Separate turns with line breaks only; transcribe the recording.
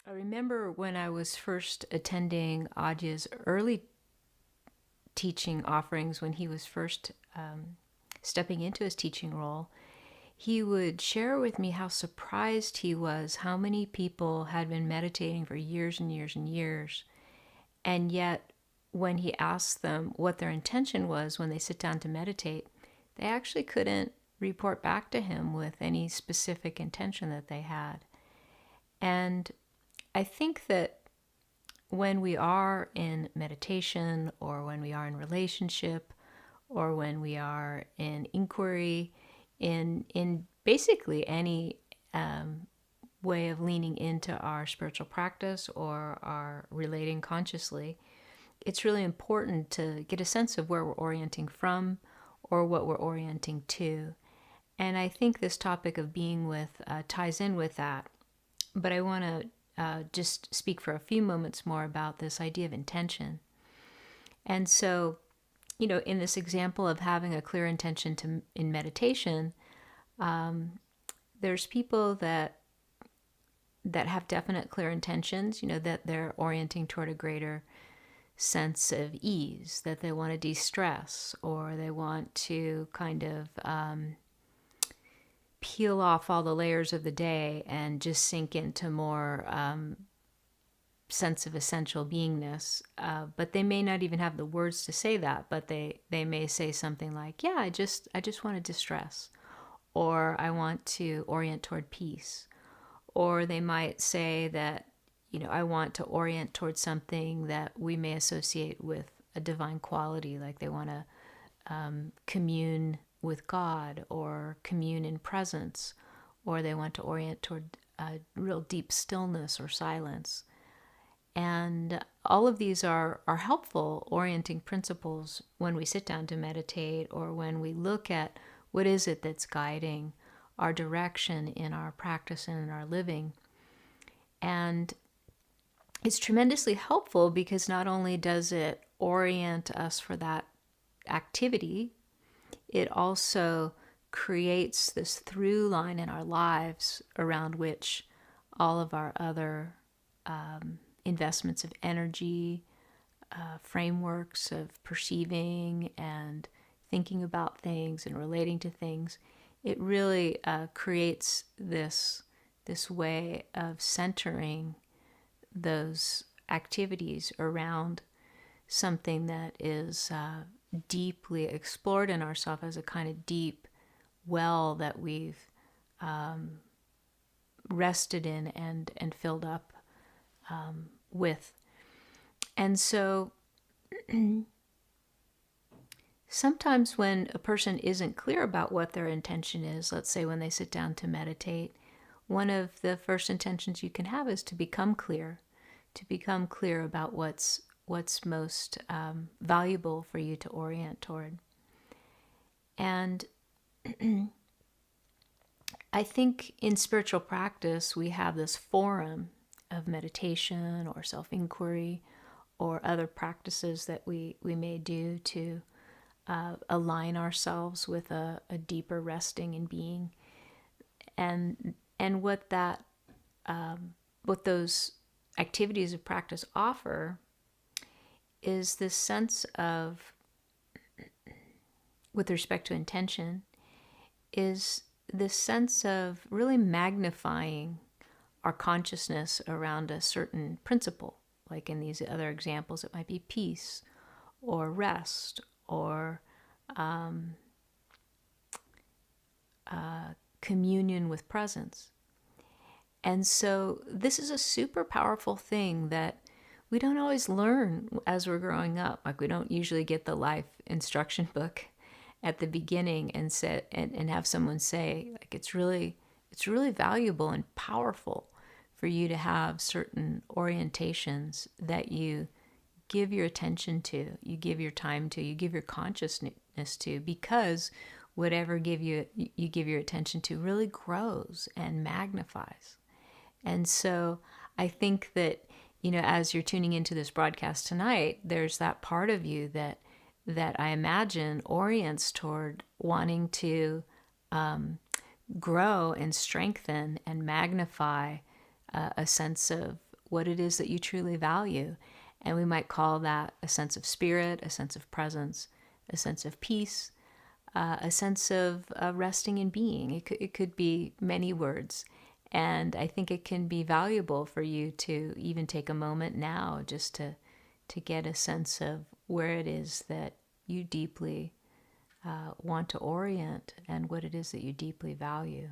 I remember when I was first attending Adya's early teaching offerings, when he was first stepping into his teaching role, he would share with me how surprised he was how many people had been meditating for years and years and years. And yet, when he asked them what their intention was when they sit down to meditate, they actually couldn't report back to him with any specific intention that they had. And I think that when we are in meditation, or when we are in relationship, or when we are in inquiry, in basically any way of leaning into our spiritual practice or our relating consciously, it's really important to get a sense of where we're orienting from or what we're orienting to. And I think this topic of being with ties in with that. But I want to just speak for a few moments more about this idea of intention. And so, in this example of having a clear intention in meditation, there's people that have definite clear intentions, that they're orienting toward a greater sense of ease, that they want to de-stress, or they want to kind of peel off all the layers of the day and just sink into more sense of essential beingness. But they may not even have the words to say that, but they may say something like, yeah, I just want to distress, or I want to orient toward peace. Or they might say that, I want to orient towards something that we may associate with a divine quality, like they want to commune with God or commune in presence, or they want to orient toward real deep stillness or silence. And all of these are helpful orienting principles when we sit down to meditate, or when we look at what is it that's guiding our direction in our practice and in our living. And it's tremendously helpful because not only does it orient us for that activity, it also creates this through line in our lives around which all of our other investments of energy, frameworks of perceiving and thinking about things and relating to things, it really creates this way of centering those activities around something that is deeply explored in ourselves as a kind of deep well that we've rested in and filled up with. And so sometimes when a person isn't clear about what their intention is, let's say when they sit down to meditate, one of the first intentions you can have is to become clear about what's most valuable for you to orient toward. And I think in spiritual practice, we have this forum of meditation or self-inquiry or other practices that we may do to align ourselves with a deeper resting in being. And what those activities of practice offer is this sense of, with respect to intention, is this sense of really magnifying our consciousness around a certain principle. Like in these other examples, it might be peace or rest or communion with presence. And so this is a super powerful thing that we don't always learn as we're growing up. Like we don't usually get the life instruction book at the beginning and have someone say, like, it's really valuable and powerful for you to have certain orientations that you give your attention to, you give your time to, you give your consciousness to, because whatever you give your attention to really grows and magnifies. And so I think that, as you're tuning into this broadcast tonight, there's that part of you that I imagine orients toward wanting to grow and strengthen and magnify a sense of what it is that you truly value. And we might call that a sense of spirit, a sense of presence, a sense of peace, a sense of resting in being. It could be many words. And I think it can be valuable for you to even take a moment now just to get a sense of where it is that you deeply want to orient and what it is that you deeply value.